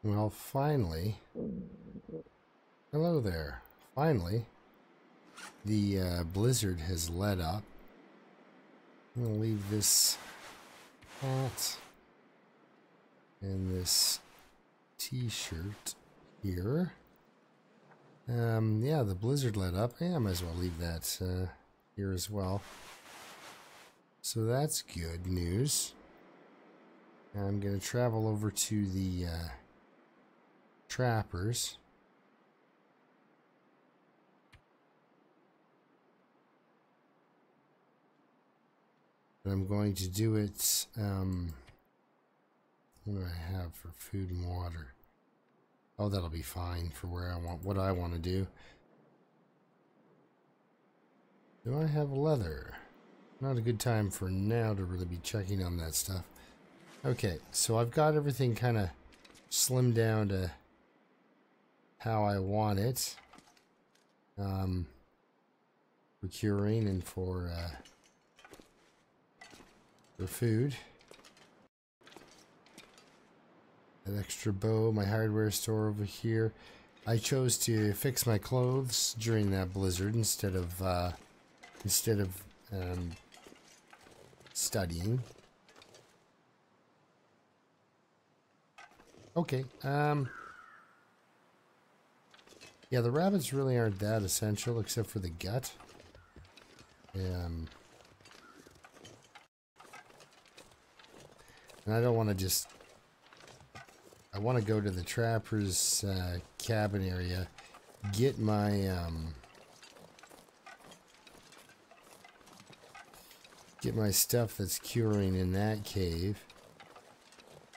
Well, finally. Hello there. Finally, the blizzard has let up. I'm going to leave this hat and this t-shirt here. Yeah, the blizzard let up. Yeah, I might as well leave that here as well. So that's good news. I'm going to travel over to the trappers. But I'm going to do it, what do I have for food and water? Oh, that'll be fine for where I want, what I want to do. Do I have leather? Not a good time for now to really be checking on that stuff. Okay, so I've got everything kind of slimmed down to how I want it. For curing and for food. An extra bow, my hardware store over here. I chose to fix my clothes during that blizzard instead of studying. Okay. Yeah, the rabbits really aren't that essential except for the gut. And I don't want to just... I want to go to the trapper's cabin area, get my stuff that's curing in that cave,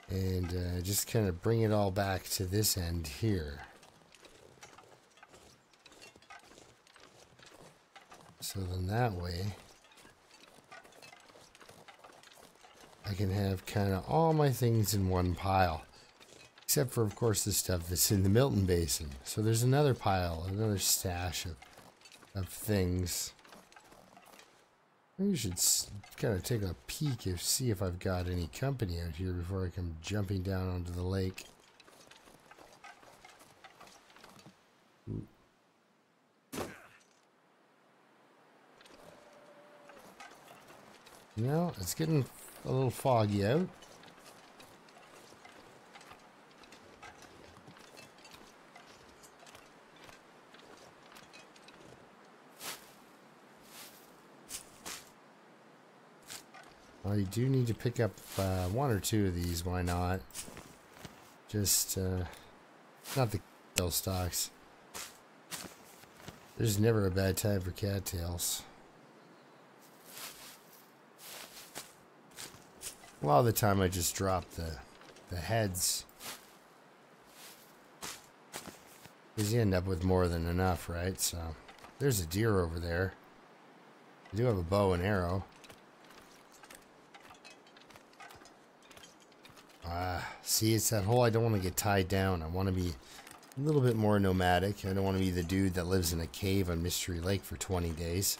and just kind of bring it all back to this end here. So then that way I can have kind of all my things in one pile. Except for, of course, the stuff that's in the Milton Basin. So there's another pile, another stash of things. Maybe I should kind of take a peek and see if I've got any company out here before I come jumping down onto the lake. Ooh. You know, it's getting a little foggy out. Well, you do need to pick up one or two of these, why not? Just, not the tail stocks. There's never a bad time for cattails. A lot of the time I just drop the heads. Because you end up with more than enough, right? So, there's a deer over there. I do have a bow and arrow. See, it's that whole I don't want to get tied down. I want to be a little bit more nomadic. I don't want to be the dude that lives in a cave on Mystery Lake for 20 days.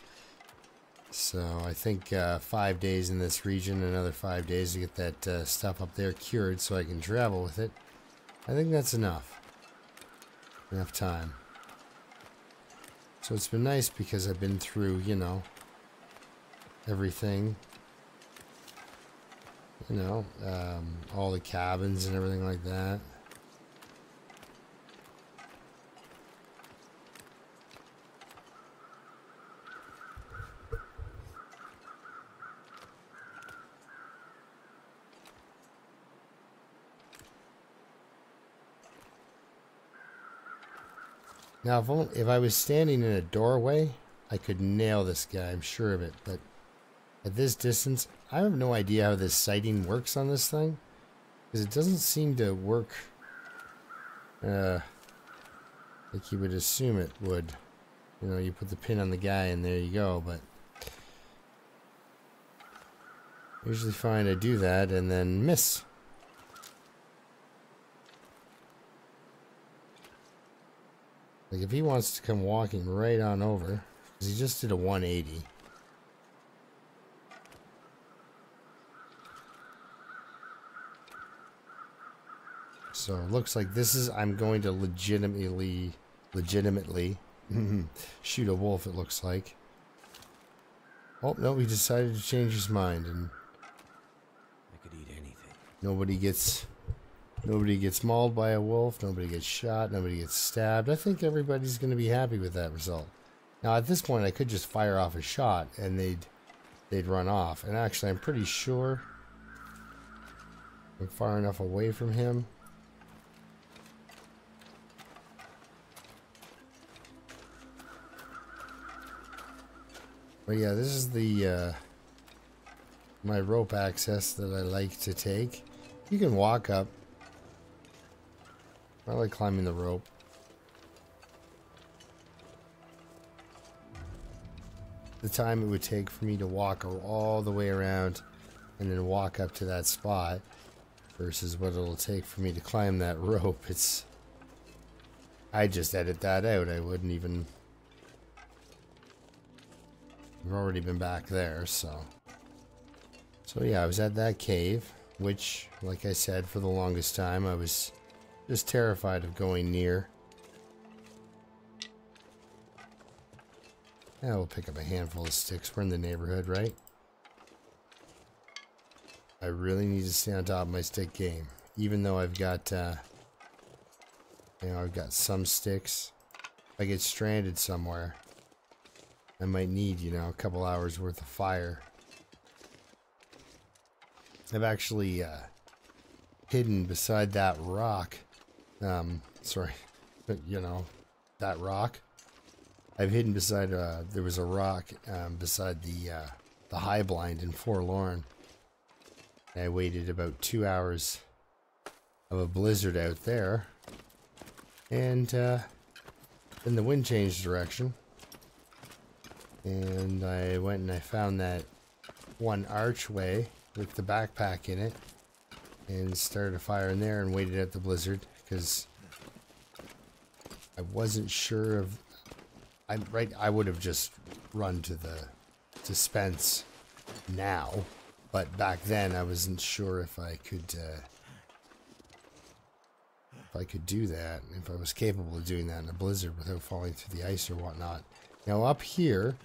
So I think 5 days in this region, another 5 days to get that stuff up there cured so I can travel with it. I think that's enough. Enough time. So it's been nice because I've been through, you know, everything. You know, all the cabins and everything like that. Now, if I was standing in a doorway, I could nail this guy, I'm sure of it. But at this distance, I have no idea how this sighting works on this thing. Because it doesn't seem to work like you would assume it would. You know, you put the pin on the guy and there you go, but I usually find I do that and then miss. Like if he wants to come walking right on over, because he just did a 180. So it looks like this is, I'm going to legitimately shoot a wolf, it looks like. Oh, no, he decided to change his mind, and I could eat anything. nobody gets mauled by a wolf, nobody gets shot, nobody gets stabbed. I think everybody's going to be happy with that result. Now, at this point, I could just fire off a shot, and they'd run off. And actually, I'm pretty sure I'm far enough away from him. But yeah, this is the my rope access that I like to take. You can walk up. I like climbing the rope. The time it would take for me to walk all the way around and then walk up to that spot versus what it'll take for me to climb that rope. I just edit that out. I wouldn't even. I've already been back there, so yeah, I was at that cave, which, like I said, for the longest time, I was just terrified of going near. Yeah, we'll pick up a handful of sticks. We're in the neighborhood, right? I really need to stay on top of my stick game, even though I've got, I've got some sticks. If I get stranded somewhere, I might need, a couple hours worth of fire. I've actually hidden beside that rock. Sorry, but that rock. I've hidden beside. There was a rock beside the high blind in Forlorn. I waited about 2 hours of a blizzard out there, and then the wind changed direction. And I went and I found that one archway with the backpack in it and started a fire in there and waited out the blizzard because I wasn't sure of. I would have just run to Spence now, but back then I wasn't sure if I could do that, if I was capable of doing that in a blizzard without falling through the ice or whatnot. Now up here,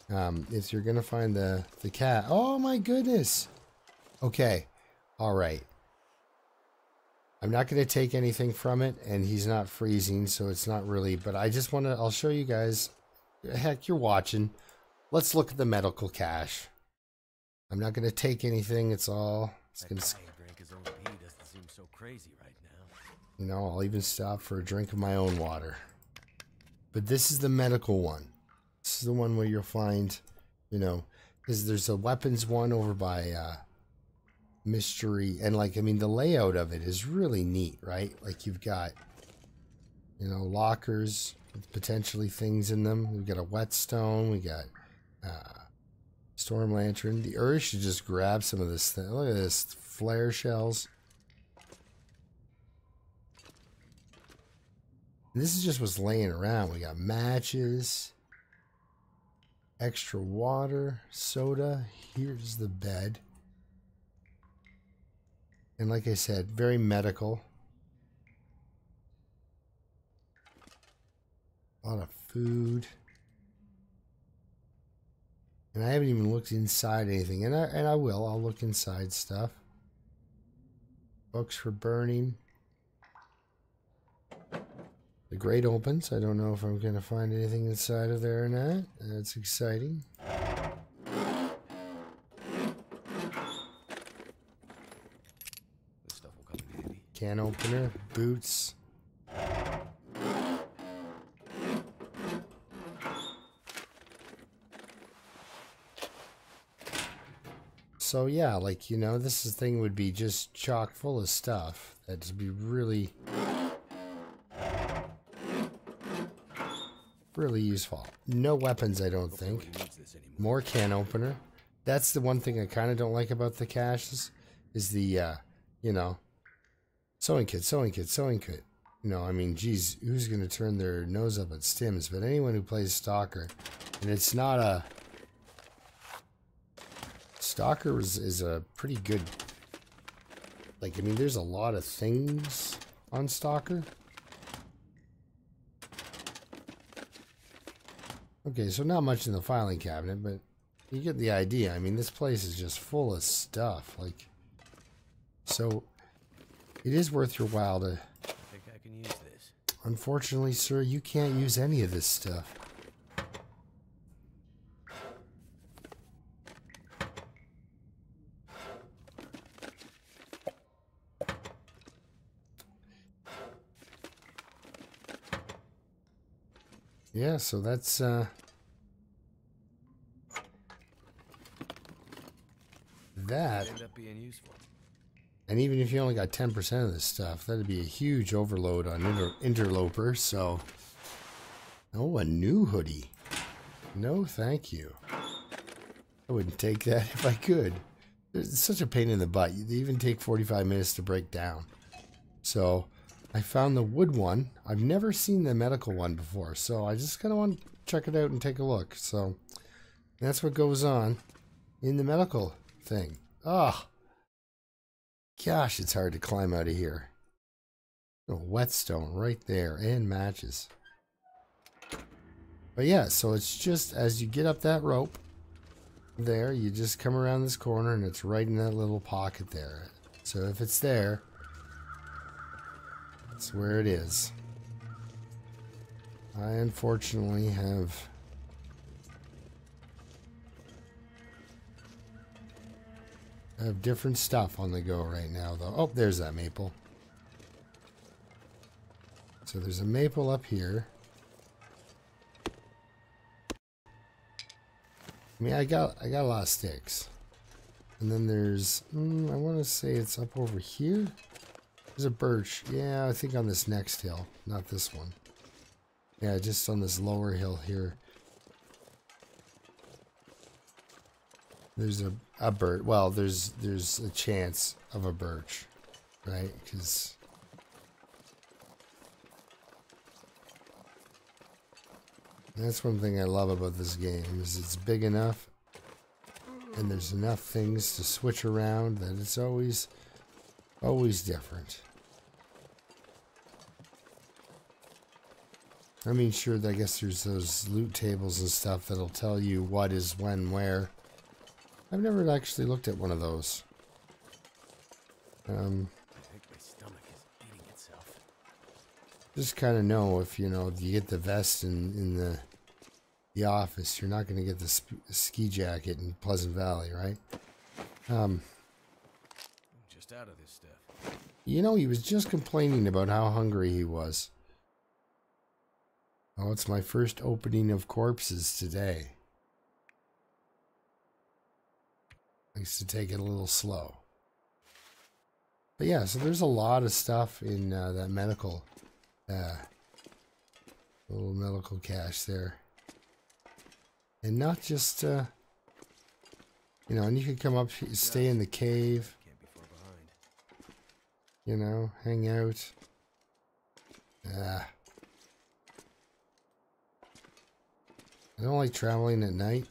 if you're gonna find the cat, oh my goodness. Okay, all right. I'm not gonna take anything from it, and he's not freezing, so it's not really. But I just wanna. I'll show you guys. Heck, you're watching. Let's look at the medical cache. I'm not gonna take anything. It's all. It's gonna. Drank his own pee doesn't seem so crazy right now. I'll even stop for a drink of my own water. But this is the medical one. This is the one where you'll find, because there's a weapons one over by Mystery, and the layout of it is really neat, right? Like you've got, lockers with potentially things in them. We've got a whetstone, we got storm lantern. The Earth should just grab some of this thing. Look at this, flare shells. And this is just what's laying around. We got matches, extra water, soda. Here's the bed. And like I said, very medical. A lot of food. And I haven't even looked inside anything. And I will. I'll look inside stuff. Books for burning. The grate opens. I don't know if I'm going to find anything inside of there or not. That's exciting. This stuff will come in handy. Can opener, boots. So yeah, this thing would be just chock full of stuff that'd be really useful. No weapons, I don't think. More can opener. That's the one thing I kind of don't like about the caches, is the, sewing kit. Geez, who's going to turn their nose up at stims? But anyone who plays Stalker, and it's not a... Stalker is a pretty good... there's a lot of things on Stalker? Okay, so not much in the filing cabinet, but you get the idea. I mean, this place is just full of stuff. Like, so it is worth your while to... I think I can use this. Unfortunately, sir, you can't use any of this stuff. Yeah, so that's that. End up being useful. And even if you only got 10% of this stuff, that'd be a huge overload on Interloper. So, oh, a new hoodie. No, thank you. I wouldn't take that if I could. It's such a pain in the butt. They even take 45 minutes to break down. So, I found the wood one. I've never seen the medical one before, so I just kind of want to check it out and take a look. So, that's what goes on in the medical thing. Ah. Gosh, it's hard to climb out of here. A whetstone right there and matches. But yeah, so it's just as you get up that rope there, you just come around this corner and it's right in that little pocket there. So if it's there, that's where it is. I unfortunately have different stuff on the go right now, though. Oh, there's that maple. So there's a maple up here. I mean, I got a lot of sticks. And then there's, I want to say it's up over here. There's a birch. Yeah, I think on this next hill, not this one. Yeah, just on this lower hill here. There's a birch. Well, there's a chance of a birch, right? Because that's one thing I love about this game is it's big enough and there's enough things to switch around that it's always different. I mean, sure, I guess there's those loot tables and stuff that'll tell you what is when, where. I've never actually looked at one of those. I think my stomach is eating itself. Just kind of know if, you know, if you get the vest in the office, you're not going to get the ski jacket in Pleasant Valley, right? I'm just out of this stuff. You know, he was just complaining about how hungry he was. Oh, it's my first opening of corpses today. Likes to take it a little slow. But yeah, so there's a lot of stuff in that medical, little medical cache there. And not just, you know, and you can come up, stay in the cave. Can't be far behind. You know, hang out. I don't like traveling at night.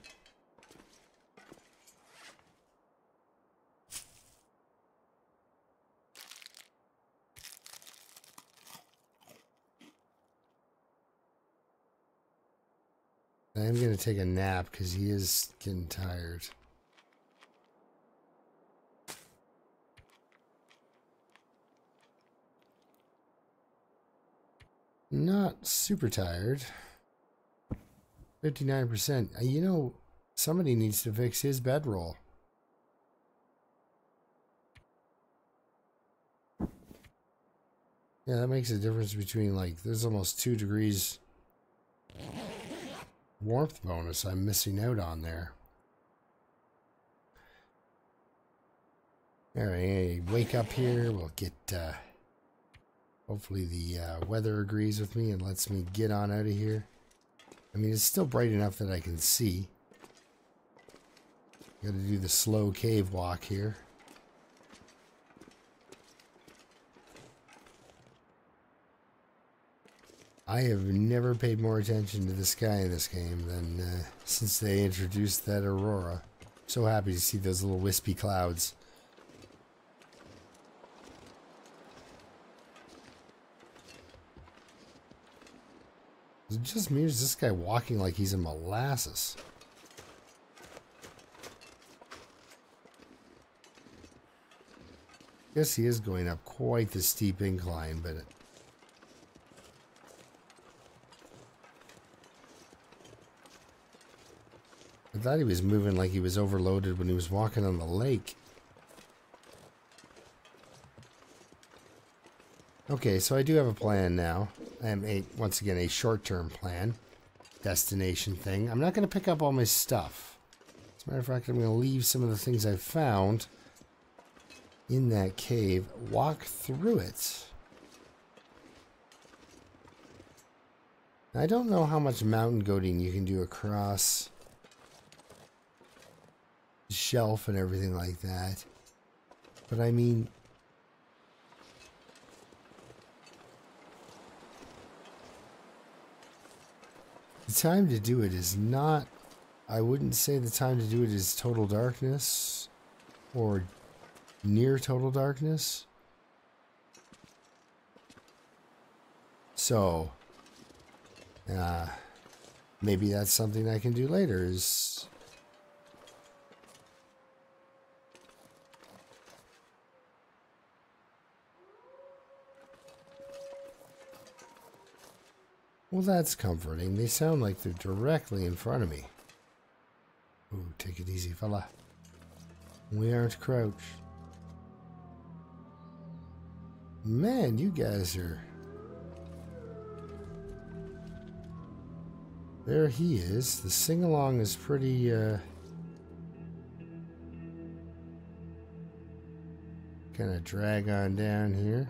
I am going to take a nap because he is getting tired. Not super tired. 59%. You know, somebody needs to fix his bedroll. Yeah, that makes a difference between, like, there's almost 2 degrees warmth bonus I'm missing out on there. Alright, wake up here. We'll get, hopefully the weather agrees with me and lets me get on out of here. I mean, it's still bright enough that I can see. Gotta do the slow cave walk here. I have never paid more attention to the sky in this game than since they introduced that aurora. So happy to see those little wispy clouds. Is it just me or is this guy walking like he's in molasses? Guess he is going up quite the steep incline, but I thought he was moving like he was overloaded when he was walking on the lake. Okay, so I do have a plan now. Once again, a short-term plan. Destination thing. I'm not going to pick up all my stuff. As a matter of fact, I'm going to leave some of the things I found in that cave. Walk through it. I don't know how much mountain goating you can do across the shelf and everything like that. But I mean, the time to do it is not, I wouldn't say the time to do it is total darkness or near total darkness. So, maybe that's something I can do later is well, that's comforting. They sound like they're directly in front of me. Ooh, take it easy, fella. We aren't crouched. Man, you guys are... There he is. The sing-along is pretty, kind of drag on down here.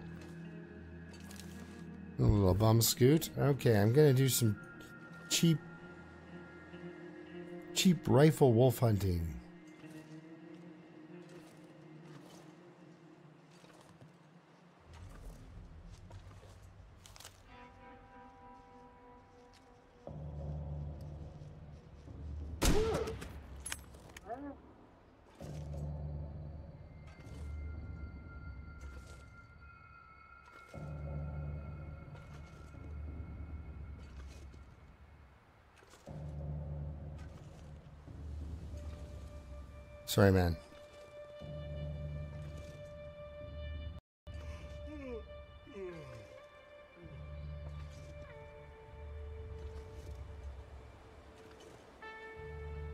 A little bum scoot. Okay, I'm gonna do some cheap rifle wolf hunting. Sorry, man.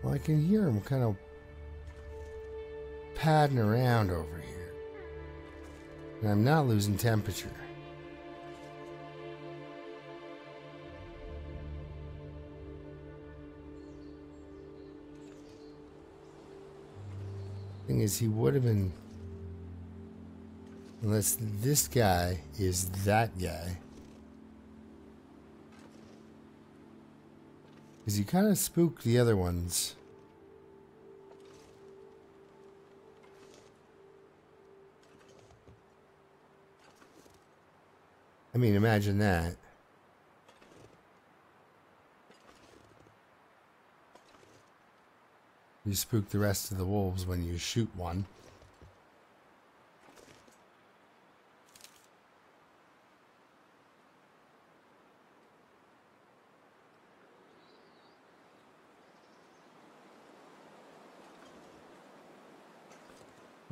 Well, I can hear him kind of padding around over here. And I'm not losing temperature. Thing is, he would have been, unless this guy is that guy, because you kind of spooked the other ones. I mean, imagine that. You spook the rest of the wolves when you shoot one.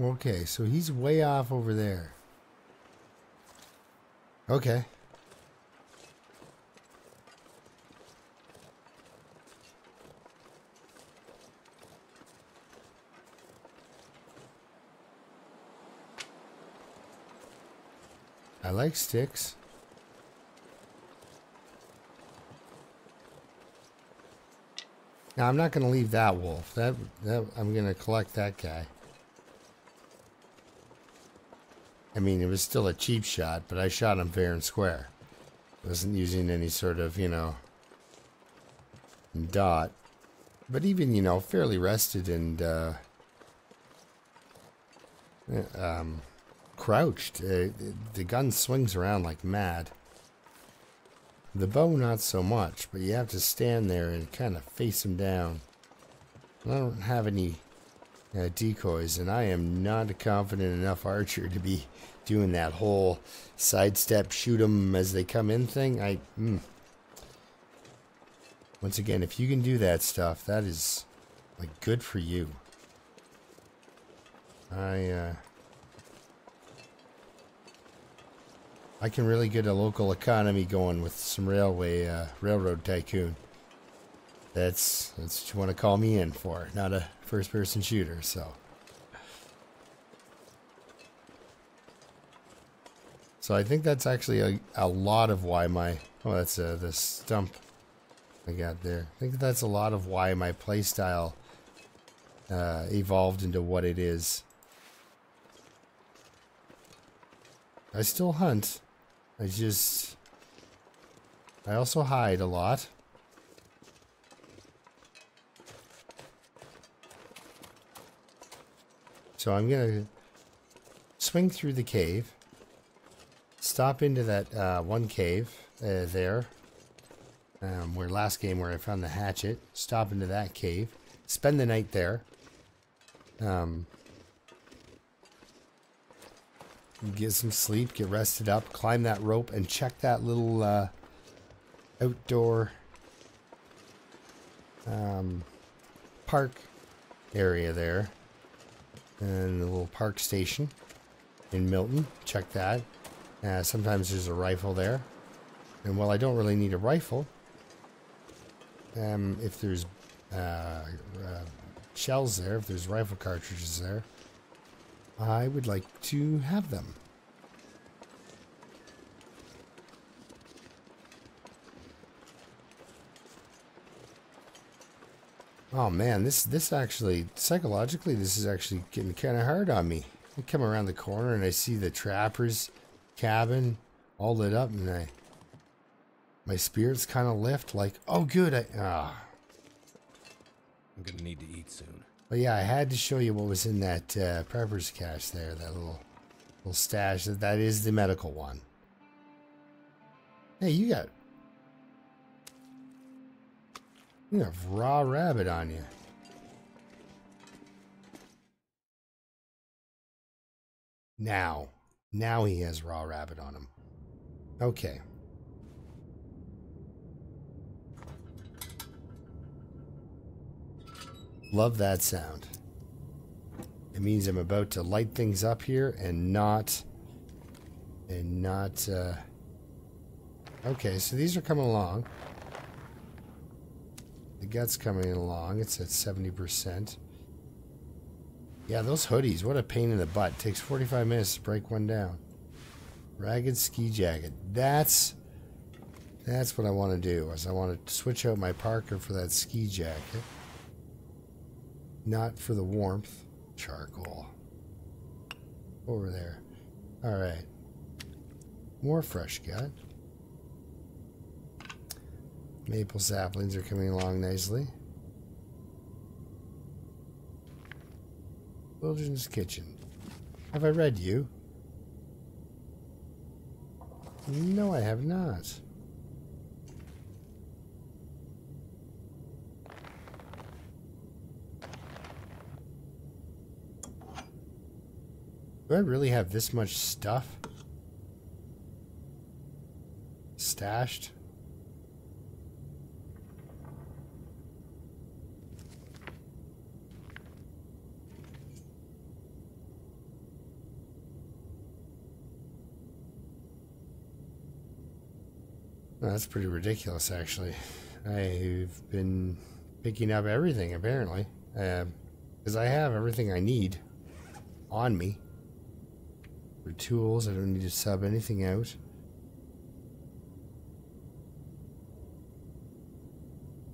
Okay, so he's way off over there. Okay. I like sticks. Now I'm not going to leave that wolf. That I'm going to collect that guy. I mean, it was still a cheap shot, but I shot him fair and square. Wasn't using any sort of, you know, dot. But even, you know, fairly rested and crouched. The gun swings around like mad. The bow not so much, but you have to stand there and kind of face him down. I don't have any decoys, and I am not a confident enough archer to be doing that whole sidestep, shoot them as they come in thing. Once again, if you can do that stuff, that is like good for you. I can really get a local economy going with some railroad tycoon. That's what you want to call me in for, not a first-person shooter. So I think that's actually a lot of why my that's the stump I got there. I think that's a lot of why my playstyle evolved into what it is. I still hunt. I also hide a lot. So I'm gonna swing through the cave, stop into that one cave there, where last game where I found the hatchet, stop into that cave, spend the night there. Get some sleep, get rested up, climb that rope, and check that little outdoor park area there. And the little park station in Milton. Check that. Sometimes there's a rifle there. And while I don't really need a rifle, if there's shells there, if there's rifle cartridges there, I would like to have them. Oh man, this actually, psychologically, this is actually getting kind of hard on me. I come around the corner and I see the trapper's cabin all lit up, and my spirits kind of lift like, oh good, I'm gonna need to eat soon. But yeah, I had to show you what was in that prepper's cache there, that little stash. That is the medical one. Hey, you have raw rabbit on you. Now he has raw rabbit on him. Okay. Love that sound. It means I'm about to light things up here and not okay, so these are coming along. The gut's coming along. It's at 70%. Yeah, those hoodies, what a pain in the butt. It takes 45 minutes to break one down. Ragged ski jacket. That's what I want to do. Is I want to switch out my Parker for that ski jacket. Not for the warmth. Charcoal. Over there. Alright. More fresh gut. Maple saplings are coming along nicely. Wilderness Kitchen. Have I read you? No, I have not. Do I really have this much stuff stashed? Well, that's pretty ridiculous, actually. I've been picking up everything, apparently. Because I have everything I need on me. For tools, I don't need to sub anything out.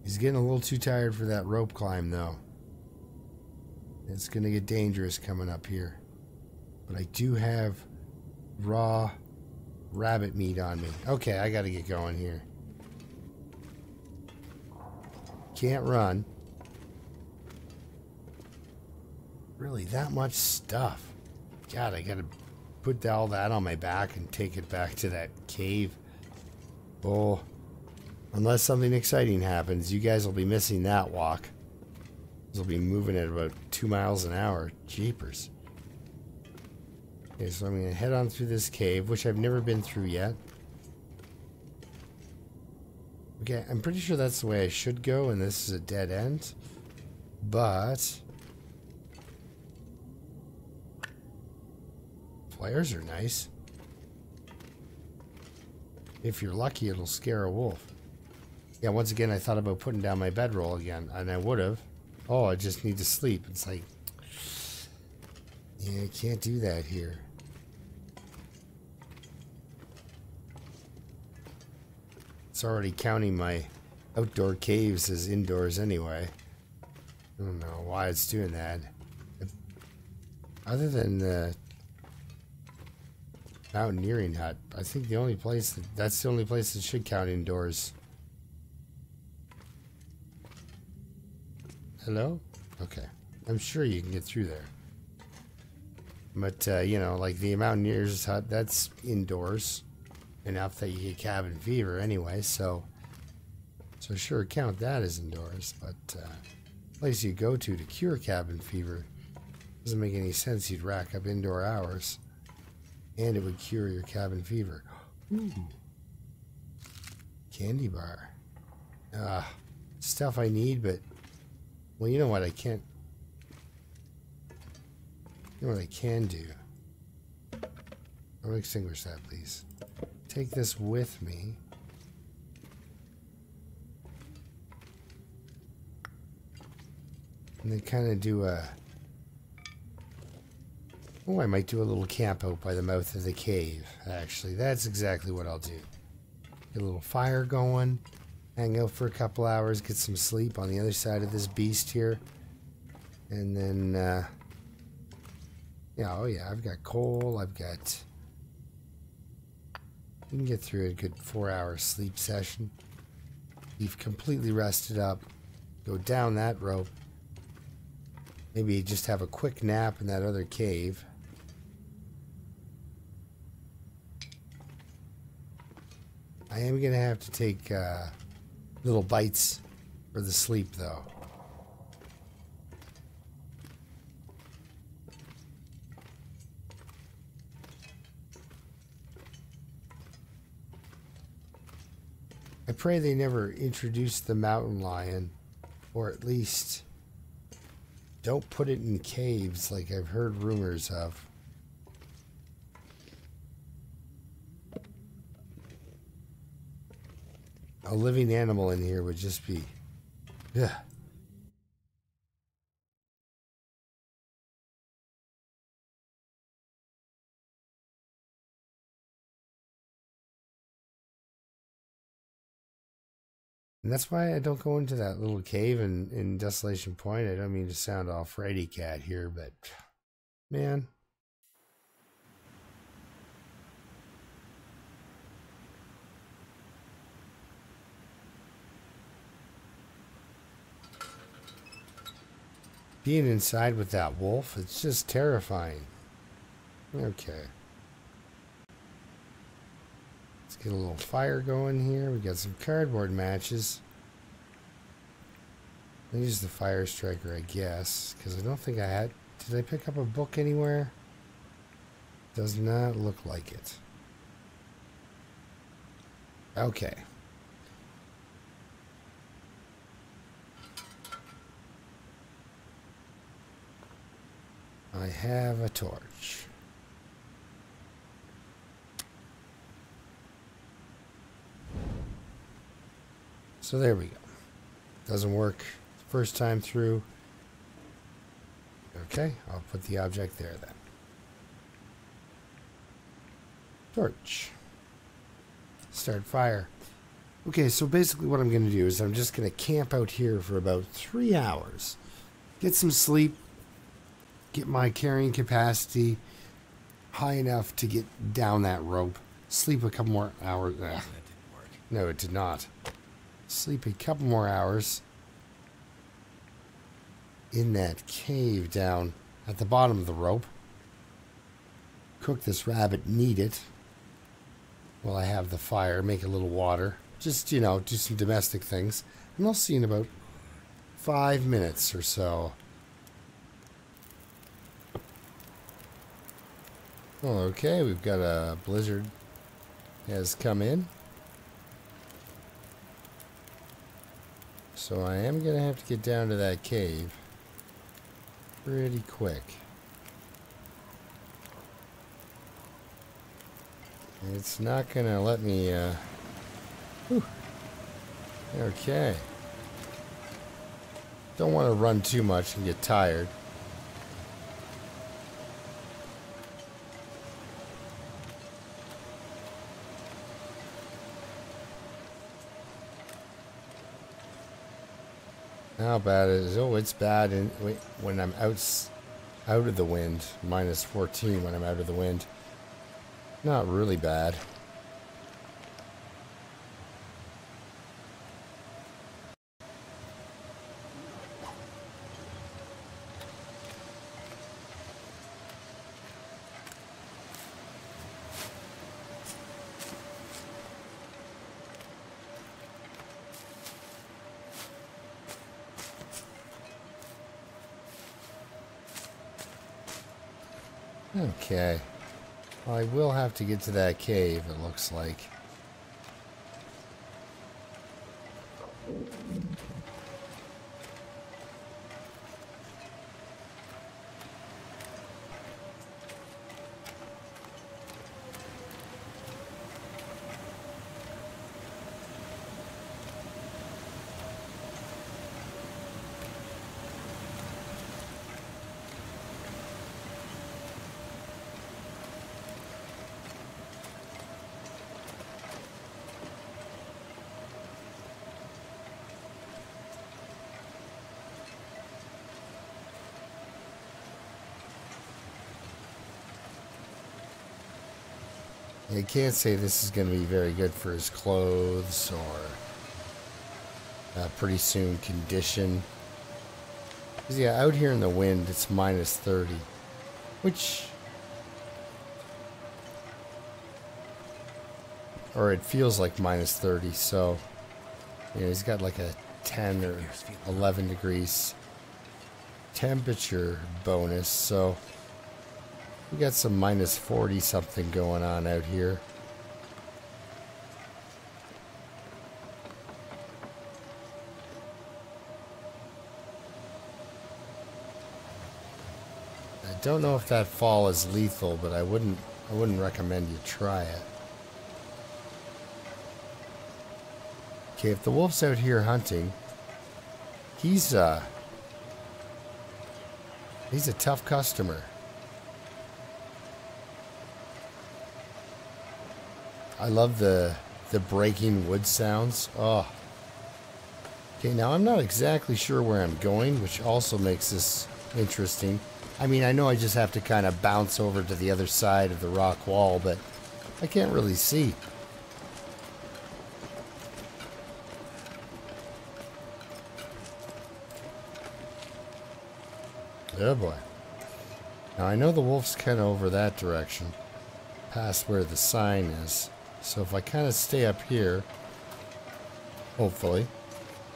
He's getting a little too tired for that rope climb, though. It's going to get dangerous coming up here. But I do have raw rabbit meat on me. Okay, I got to get going here. Can't run. Really, that much stuff. God, I got to put all that on my back and take it back to that cave. Oh, unless something exciting happens, you guys will be missing that walk. You'll be moving at about 2 miles an hour. Jeepers. Okay, so I'm going to head on through this cave, which I've never been through yet. Okay, I'm pretty sure that's the way I should go, and this is a dead end. But flares are nice. If you're lucky, it'll scare a wolf. Yeah, once again, I thought about putting down my bedroll again, and I would have. Oh, I just need to sleep. It's like, yeah, I can't do that here. It's already counting my outdoor caves as indoors anyway. I don't know why it's doing that. Other than the mountaineering hut, I think the only place that's the only place that should count indoors. Hello? Okay. I'm sure you can get through there. But, you know, like the mountaineer's hut, that's indoors. Enough that you get cabin fever anyway, so sure, count that as indoors. But, place you go to cure cabin fever doesn't make any sense. You'd rack up indoor hours. And it would cure your cabin fever. Ooh. Candy bar. Stuff I need, but... Well, you know what I can't... You know what I can do? I'll extinguish that, please. Take this with me. And then kind of do a... Oh, I might do a little camp out by the mouth of the cave, actually. That's exactly what I'll do. Get a little fire going, hang out for a couple hours, get some sleep on the other side of this beast here. And then, yeah, oh yeah, I've got coal, I've got... You can get through a good 4-hour sleep session. You've completely rested up. Go down that rope. Maybe just have a quick nap in that other cave. I am going to have to take little bites for the sleep, though. I pray they never introduce the mountain lion, or at least don't put it in caves like I've heard rumors of. A living animal in here would just be... Ugh. And that's why I don't go into that little cave in Desolation Point. I don't mean to sound all Freddy Cat here, but... Man... Being inside with that wolf, it's just terrifying. Okay. Let's get a little fire going here. We got some cardboard matches. I'll use the fire striker, I guess, because I don't think I had... Did I pick up a book anywhere? Does not look like it. Okay. I have a torch. So there we go. Doesn't work first time through. Okay, I'll put the object there then. Torch. Start fire. Okay, so basically what I'm going to do is I'm just going to camp out here for about 3 hours. Get some sleep. Get my carrying capacity high enough to get down that rope. Sleep a couple more hours. That didn't work. No, it did not. Sleep a couple more hours in that cave down at the bottom of the rope. Cook this rabbit, knead it while I have the fire. Make a little water. Just, you know, do some domestic things. And I'll see you in about 5 minutes or so. Okay, we've got a blizzard has come in. So I am going to have to get down to that cave pretty quick. It's not going to let me, whew. Okay. Don't want to run too much and get tired. How bad is it? Oh, it's bad when I'm out of the wind. Minus 14 when I'm out of the wind. Not really bad. Okay. Well, I will have to get to that cave, it looks like. I can't say this is going to be very good for his clothes or pretty soon condition. 'Cause yeah, out here in the wind it's minus 30, which, or it feels like minus 30. So you know, he's got like a 10 or 11 degrees temperature bonus. So we got some minus 40 something going on out here. I don't know if that fall is lethal, but I wouldn't recommend you try it. Okay, if the wolf's out here hunting, he's a tough customer. I love the breaking wood sounds. Oh. Okay, now I'm not exactly sure where I'm going, which also makes this interesting. I mean, I know I just have to kind of bounce over to the other side of the rock wall, but I can't really see. Oh boy. Now I know the wolf's kind of over that direction, past where the sign is. So if I kind of stay up here, hopefully,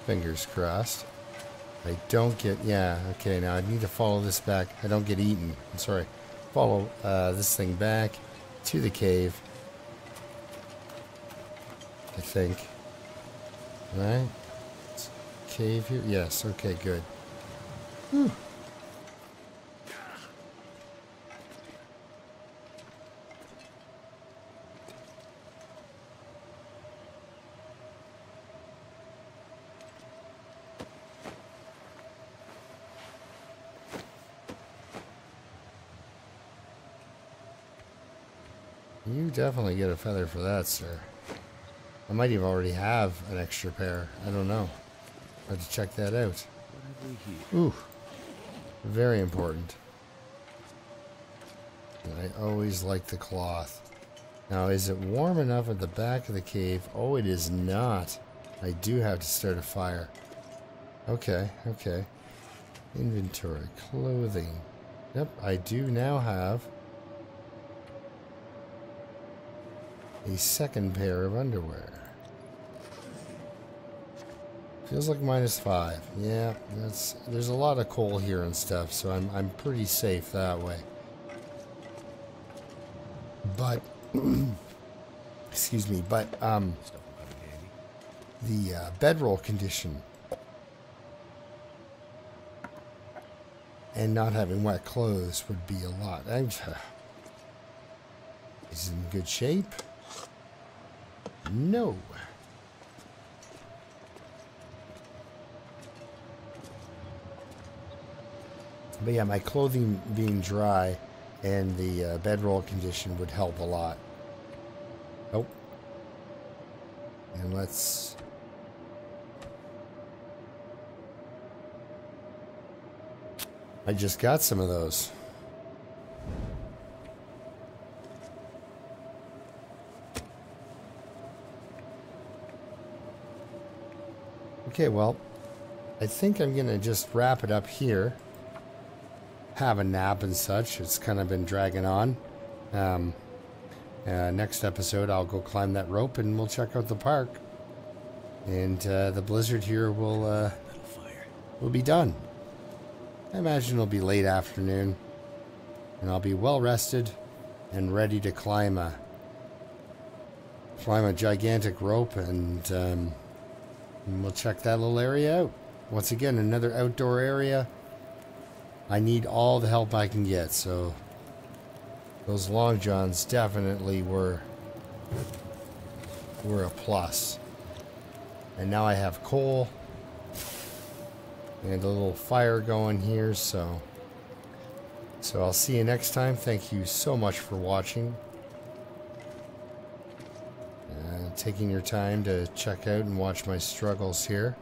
fingers crossed, I don't get, yeah, okay, now I need to follow this back. I don't get eaten. I'm sorry. Follow this thing back to the cave, I think. Right? Cave here? Yes, okay, good. Whew. You definitely get a feather for that, sir. I might even already have an extra pair. I don't know. I have to check that out. What have we here? Ooh. Very important. I always like the cloth. Now, is it warm enough at the back of the cave? Oh, it is not. I do have to start a fire. Okay, okay. Inventory, clothing. Yep, I do now have a second pair of underwear. Feels like -5. Yeah, there's a lot of coal here and stuff, so I'm pretty safe that way. But excuse me, but the bedroll condition and not having wet clothes would be a lot. Is it in good shape? No. But yeah, my clothing being dry and the bedroll condition would help a lot. Oh. And let's... I just got some of those. Okay, well, I think I'm going to just wrap it up here. Have a nap and such. It's kind of been dragging on. Next episode, I'll go climb that rope and we'll check out the park. And the blizzard here will be done. I imagine it'll be late afternoon. And I'll be well rested and ready to climb a gigantic rope, and we'll check that little area out. Once again, another outdoor area. I need all the help I can get, so those long johns definitely were a plus. And now I have coal and a little fire going here, so I'll see you next time. Thank you so much for watching. Taking your time to check out and watch my struggles here.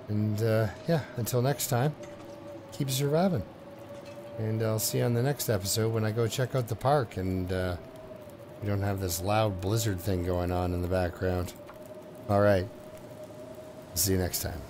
And yeah, until next time, keep surviving. And I'll see you on the next episode when I go check out the park and we don't have this loud blizzard thing going on in the background. Alright, see you next time.